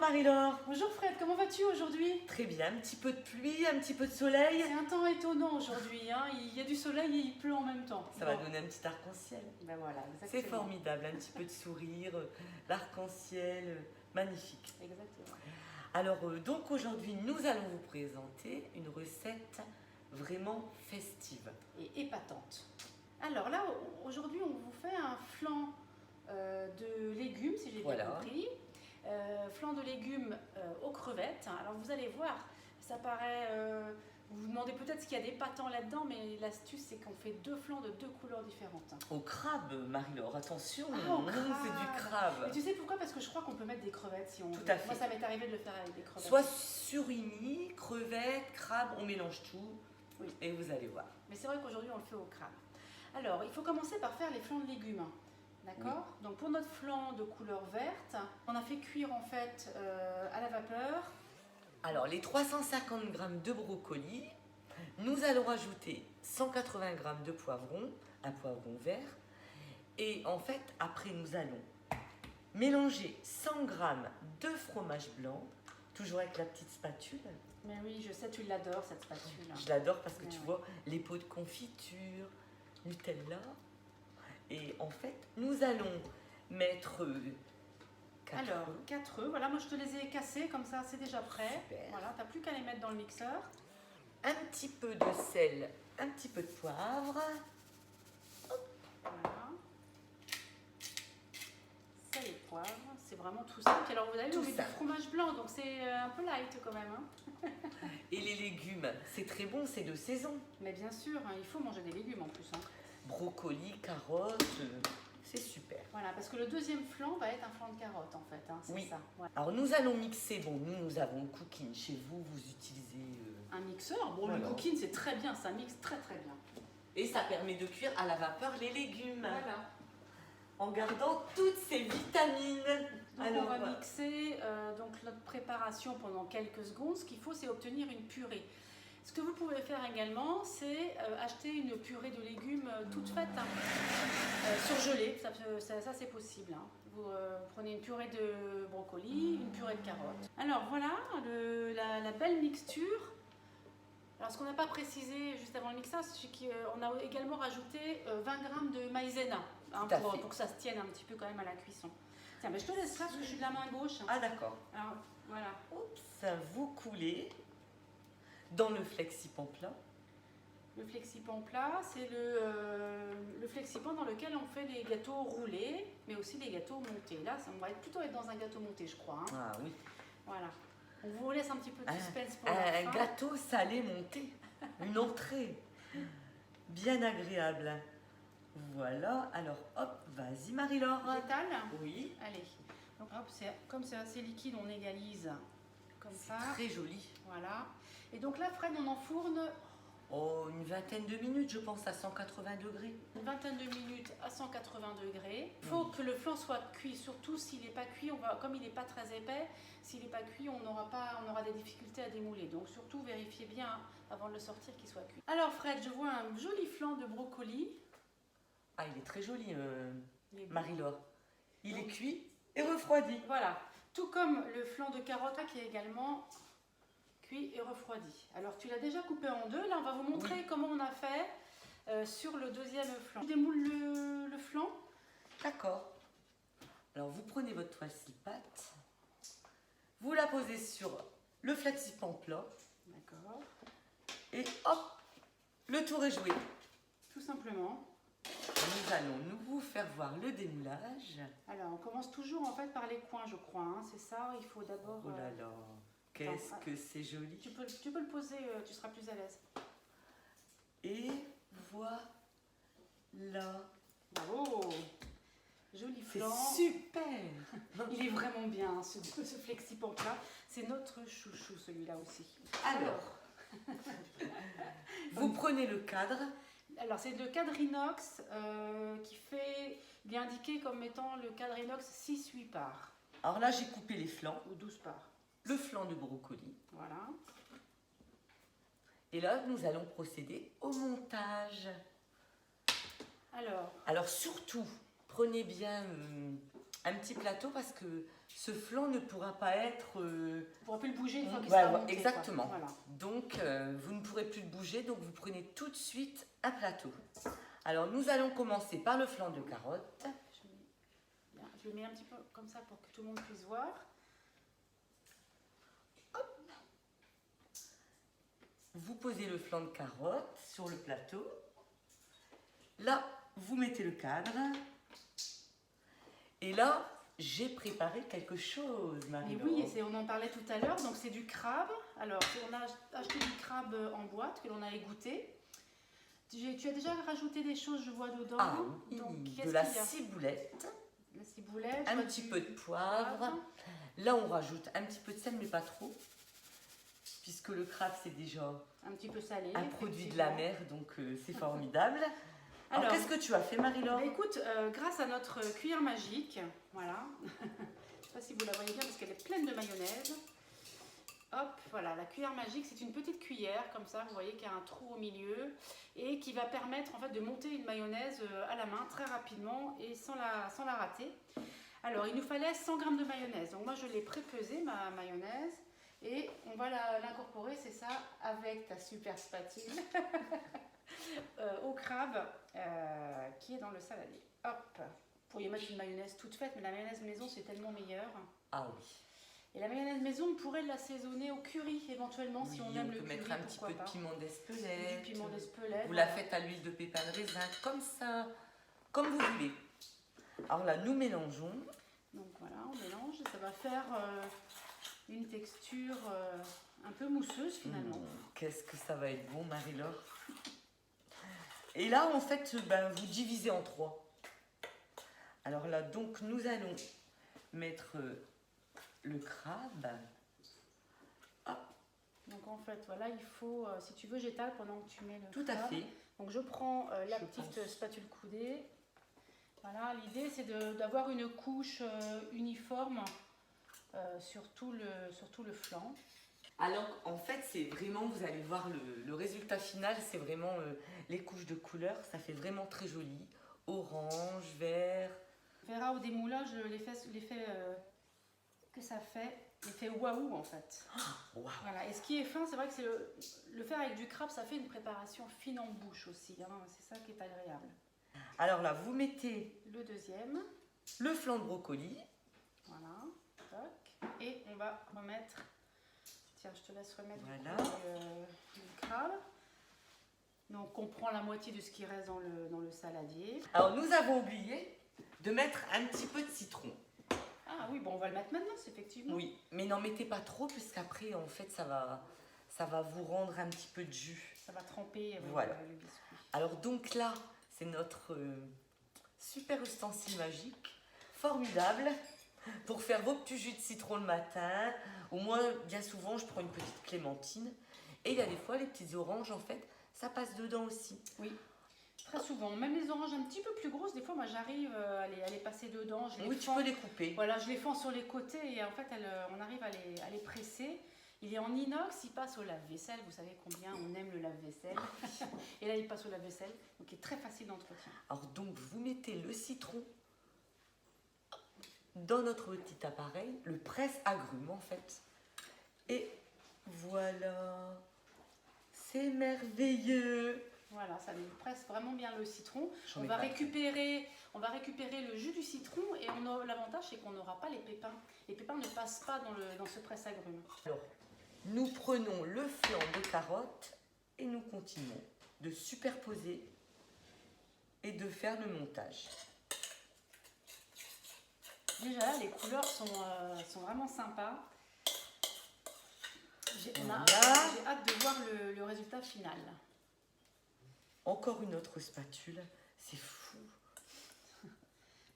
Marie-Laure. Bonjour Fred, comment vas-tu aujourd'hui? Très bien, un petit peu de pluie, un petit peu de soleil. C'est un temps étonnant aujourd'hui, hein. Il y a du soleil et il pleut en même temps. Ça va donner un petit arc-en-ciel. Ben voilà, C'est formidable, un petit peu de sourire, l'arc-en-ciel, magnifique. Exactement. Alors donc aujourd'hui nous allons vous présenter une recette vraiment festive. Et épatante. Alors là, aujourd'hui on vous fait un flan de légumes, si j'ai bien compris. Flan de légumes aux crevettes. Alors vous allez voir, ça paraît... vous vous demandez peut-être s'il y a des pâtons là-dedans, mais l'astuce c'est qu'on fait deux flans de deux couleurs différentes. Au crabe, Marie-Laure, attention, c'est du crabe. Et tu sais pourquoi? Parce que je crois qu'on peut mettre des crevettes si on veut. Tout à fait. Moi ça m'est arrivé de le faire avec des crevettes. Soit surimi, crevettes, crabe, on mélange tout, oui. Et vous allez voir. Mais c'est vrai qu'aujourd'hui on le fait au crabe. Alors il faut commencer par faire les flans de légumes. D'accord. Oui. Donc pour notre flan de couleur verte, on a fait cuire en fait à la vapeur. Alors les 350 g de brocoli, nous allons rajouter 180 g de poivron, un poivron vert. Et en fait, après nous allons mélanger 100 g de fromage blanc, toujours avec la petite spatule. Mais oui, je sais, tu l'adores cette spatule. Je l'adore parce que tu vois, les pots de confiture, Nutella. Et en fait, nous allons mettre 4 œufs. Voilà, moi je te les ai cassés, comme ça c'est déjà prêt. Super. Voilà, tu n'as plus qu'à les mettre dans le mixeur. Un petit peu de sel, un petit peu de poivre. Hop. Voilà. Sel et poivre, c'est vraiment tout simple. Alors vous avez vu, on met du fromage blanc, donc c'est un peu light quand même. Hein. Et les légumes, c'est très bon, c'est de saison. Mais bien sûr, hein, il faut manger des légumes en plus. Hein. Brocoli, carottes, c'est super. Voilà, parce que le deuxième flan va être un flan de carottes en fait, hein, c'est oui. ça. Ouais. Alors nous allons mixer, bon nous avons le cooking, chez vous, vous utilisez... Un mixeur, bon voilà. Le cooking c'est très bien, ça mixe très très bien. Et ça permet de cuire à la vapeur les légumes. Voilà. En gardant toutes ces vitamines. Donc alors, on va mixer donc notre préparation pendant quelques secondes. Ce qu'il faut, c'est obtenir une purée. Ce que vous pouvez faire également, c'est acheter une purée de légumes toute faite, hein, surgelée. Ça c'est possible. Hein. Vous prenez une purée de brocoli, une purée de carottes. Alors voilà, la belle mixture. Alors ce qu'on n'a pas précisé juste avant le mixage, c'est qu'on a également rajouté 20 g de maïzena, hein, pour que ça se tienne un petit peu quand même à la cuisson. Tiens, mais je te laisse ça parce que je suis de la main gauche. Ah d'accord. Alors voilà. Oups, vous coulez dans le flexipan plat. Le flexipan plat, c'est le flexipan dans lequel on fait les gâteaux roulés, mais aussi les gâteaux montés. Là, on va plutôt être dans un gâteau monté, je crois. Hein. Ah oui. Voilà. On vous laisse un petit peu de suspense pour la fin. Un gâteau salé monté, une entrée bien agréable. Voilà, alors hop, vas-y Marie-Laure. J'étale? Oui. Allez, donc hop, comme c'est assez liquide, on égalise comme ça. Très joli. Voilà. Et donc là, Fred, on enfourne... Oh, une vingtaine de minutes, je pense, à 180 degrés. Une vingtaine de minutes à 180 degrés. Il faut que le flan soit cuit, surtout s'il n'est pas cuit, comme il n'est pas très épais, s'il n'est pas cuit, on aura des difficultés à démouler. Donc surtout, vérifiez bien avant de le sortir qu'il soit cuit. Alors Fred, je vois un joli flan de brocoli. Ah, il est très joli, Marie-Laure. Il est cuit et refroidi. Voilà, tout comme le flan de carotte qui est également... et refroidi. Alors tu l'as déjà coupé en deux, là on va vous montrer comment on a fait sur le deuxième flan. Je démoule le flan. D'accord. Alors vous prenez votre toile six pattes, vous la posez sur le flexipan plat. D'accord. Et hop, le tour est joué. Tout simplement. Nous allons vous faire voir le démoulage. Alors on commence toujours en fait par les coins, je crois, hein, c'est ça, il faut d'abord... Oh là là. Qu'est-ce que c'est joli. Tu peux le poser, tu seras plus à l'aise. Et voilà. Bravo. Joli flan. C'est super. Il est vraiment bien, hein, ce flexipan plat. C'est notre chouchou, celui-là aussi. Alors, vous prenez le cadre. Alors, c'est le cadre inox il est indiqué comme étant le cadre inox 6-8 parts. Alors là, j'ai coupé les flancs. Ou 12 parts. Le flanc de brocoli. Voilà. Et là, nous allons procéder au montage. Alors surtout, prenez bien un petit plateau parce que ce flanc ne pourra pas être... On ne pourra plus le bouger une fois qu'il voilà, sera monté. exactement. Quoi. Voilà. Donc, vous ne pourrez plus le bouger, donc vous prenez tout de suite un plateau. Alors, nous allons commencer par le flanc de carotte. Je le mets un petit peu comme ça pour que tout le monde puisse voir. Hop. Vous posez le flanc de carotte sur le plateau. Là, vous mettez le cadre. Et là, j'ai préparé quelque chose, Marie. Mais oui, on en parlait tout à l'heure, donc c'est du crabe. Alors, on a acheté du crabe en boîte que l'on a égoutté. Tu as déjà rajouté des choses, je vois, dedans. Ah oui, donc, de la ciboulette. La ciboulette. Un petit peu de poivre. Là, on rajoute un petit peu de sel, mais pas trop. Puisque le crabe, c'est déjà un petit peu salé. Un produit de la mer, donc c'est formidable. Alors, qu'est-ce que tu as fait, Marie-Laure? Bah, écoute, grâce à notre cuillère magique, voilà. Je ne sais pas si vous la voyez bien parce qu'elle est pleine de mayonnaise. Hop, voilà, la cuillère magique, c'est une petite cuillère comme ça, vous voyez qu'il y a un trou au milieu et qui va permettre en fait de monter une mayonnaise à la main très rapidement et sans la rater. Alors, il nous fallait 100 g de mayonnaise. Donc moi, je l'ai pré-pesée, ma mayonnaise, et on va l'incorporer, c'est ça, avec ta super spatule au crabe qui est dans le saladier. Hop, vous pourriez mettre une mayonnaise toute faite, mais la mayonnaise maison, c'est tellement meilleur. Ah oui. Et la mayonnaise maison, on pourrait l'assaisonner au curry éventuellement, si on aime le curry. On peut mettre un petit peu de piment d'Espelette. Du piment d'Espelette. Vous la faites à l'huile de pépins de raisin, comme ça, comme vous voulez. Alors là, nous mélangeons. Donc voilà, on mélange et ça va faire une texture un peu mousseuse finalement. Qu'est-ce que ça va être bon, Marie-Laure. Et là, en fait, vous divisez en 3. Alors là, donc, nous allons mettre le crabe. Hop. Donc en fait, voilà, il faut, si tu veux, j'étale pendant que tu mets le Tout crabe. à fait. Donc je prends la petite spatule coudée. Voilà, l'idée c'est d'avoir une couche uniforme sur tout le flanc. Alors en fait, c'est vraiment, vous allez voir le résultat final, c'est vraiment les couches de couleurs, ça fait vraiment très joli. Orange, vert. On verra au démoulage l'effet que ça fait, l'effet waouh en fait. Oh, wow. Voilà. Et ce qui est fin, c'est vrai que c'est le faire avec du crabe, ça fait une préparation fine en bouche aussi. Hein. C'est ça qui est agréable. Alors là, vous mettez le deuxième, le flanc de brocoli. Voilà. Toc. Et on va remettre. Tiens, je te laisse remettre voilà. le crabe. Donc on prend la moitié de ce qui reste dans le saladier. Alors nous avons oublié de mettre un petit peu de citron. Ah oui, bon, on va le mettre maintenant, effectivement. Oui, mais n'en mettez pas trop, puisqu'après, en fait, ça va vous rendre un petit peu de jus. Ça va tremper voilà. Le biscuit. Alors donc là, c'est notre super ustensile magique, formidable, pour faire vos petits jus de citron le matin. Ou moi, bien souvent, je prends une petite clémentine. Et il y a des fois, les petites oranges, en fait, ça passe dedans aussi. Oui. Très souvent, même les oranges un petit peu plus grosses, des fois moi j'arrive à les passer dedans. Oui, tu peux les couper. Voilà, je les fends sur les côtés et en fait on arrive à les presser. Il est en inox, il passe au lave-vaisselle, vous savez combien on aime le lave-vaisselle. Et là il passe au lave-vaisselle, donc il est très facile d'entretien. Alors donc vous mettez le citron dans notre petit appareil, le presse-agrumes en fait. Et voilà, c'est merveilleux. Voilà, ça nous presse vraiment bien le citron. On va récupérer le jus du citron et l'avantage c'est qu'on n'aura pas les pépins. Les pépins ne passent pas dans ce presse-agrumes. Alors, nous prenons le flanc de carotte et nous continuons de superposer et de faire le montage. Déjà là, les couleurs sont vraiment sympas. J'ai hâte de voir le résultat final. Encore une autre spatule, c'est fou.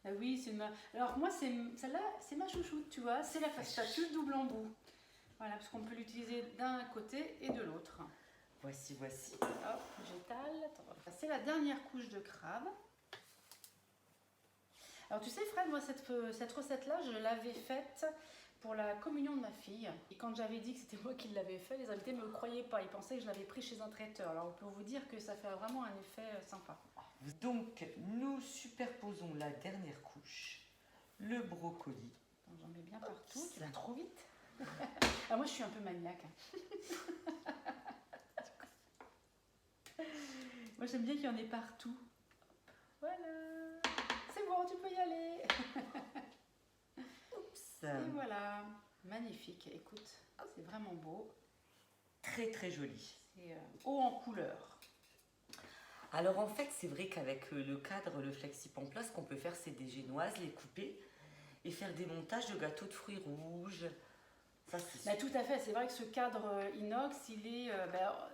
Ah oui, alors moi, celle-là, c'est ma chouchoute, tu vois. C'est la spatule double embout. Voilà, parce qu'on peut l'utiliser d'un côté et de l'autre. Voici. Hop, j'étale. C'est la dernière couche de crabe. Alors tu sais Fred, moi cette recette-là, je l'avais faite pour la communion de ma fille. Et quand j'avais dit que c'était moi qui l'avais fait, les invités ne me croyaient pas. Ils pensaient que je l'avais pris chez un traiteur. Alors on peut vous dire que ça fait vraiment un effet sympa. Donc nous superposons la dernière couche, le brocoli. J'en mets bien partout. Tu vas trop vite. Ah, moi, je suis un peu maniaque. Moi, j'aime bien qu'il y en ait partout. Voilà. C'est bon, tu peux y aller. Oups. Et voilà. Magnifique. Écoute, c'est vraiment beau. Très très joli. C'est haut en couleur. Alors en fait, c'est vrai qu'avec le cadre, le Flexi-Pampla, ce qu'on peut faire, c'est des génoises, les couper et faire des montages de gâteaux de fruits rouges. Ça, c'est Bah, tout à fait, c'est vrai que ce cadre inox,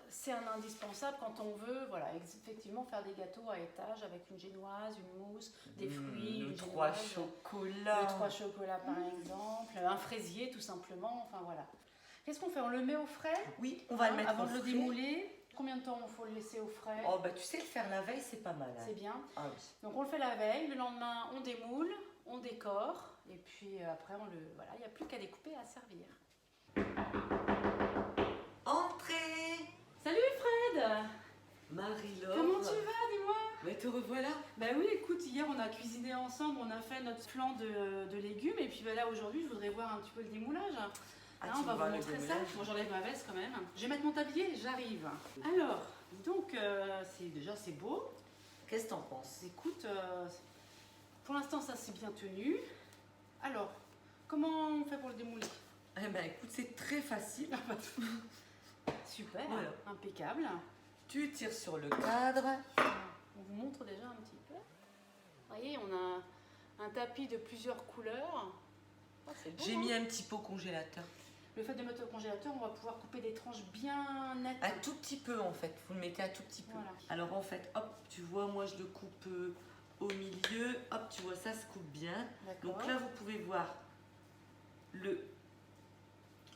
c'est un indispensable quand on veut, voilà, effectivement faire des gâteaux à étage avec une génoise, une mousse, des fruits, le une 3 génoise, chocolats. le 3 chocolats par exemple, un fraisier tout simplement, enfin voilà. Qu'est-ce qu'on fait? On le met au frais Oui, on va le mettre avant au de le frais. démouler. Combien de temps il faut le laisser au frais? Oh bah tu sais, le faire la veille, c'est pas mal. Hein. C'est bien. Ah oui. Donc on le fait la veille, le lendemain on démoule, on décore et puis après voilà, il n'y a plus qu'à découper et à servir. Entrez Salut Fred! Marie-Laure. Comment tu vas, dis-moi? Mais te revoilà. Ben oui, écoute, hier on a cuisiné ensemble, on a fait notre flan de légumes et puis ben là aujourd'hui je voudrais voir un petit peu le démoulage. Ah, Hein, tu on va vois vous le montrer ça. démoulage. Bon, j'enlève ma veste quand même. Je vais mettre mon tablier, j'arrive. Alors, donc c'est beau. Qu'est-ce que t'en penses? Écoute, pour l'instant ça s'est bien tenu. Alors, comment on fait pour le démouler? Eh ben écoute, c'est très facile. Super, Voilà. impeccable. Tu tires sur le cadre. On vous montre déjà un petit peu. Vous voyez, on a un tapis de plusieurs couleurs. Oh, c'est beau, J'ai hein. mis un petit pot congélateur. Le fait de mettre au congélateur, on va pouvoir couper des tranches bien nettes. Un tout petit peu en fait. Vous le mettez un tout petit peu. Voilà. Alors en fait, hop, tu vois, moi je le coupe au milieu. Hop, tu vois, ça se coupe bien. D'accord. Donc là, vous pouvez voir le...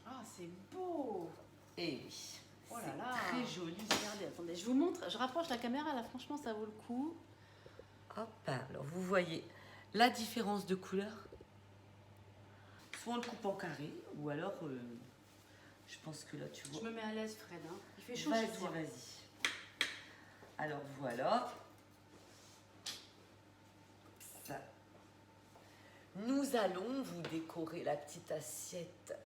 Ah, c'est beau. Eh oui. Oh là c'est là. très joli. Regardez, attendez, je vous montre. Je rapproche la caméra, là, franchement, ça vaut le coup. Hop, alors vous voyez la différence de couleur. Soit on le coupe en carré, ou alors, je pense que là tu vois. Je me mets à l'aise, Fred. Hein. Il fait chaud Vas-y, chez toi. vas-y. Alors voilà. Ça. Nous allons vous décorer la petite assiette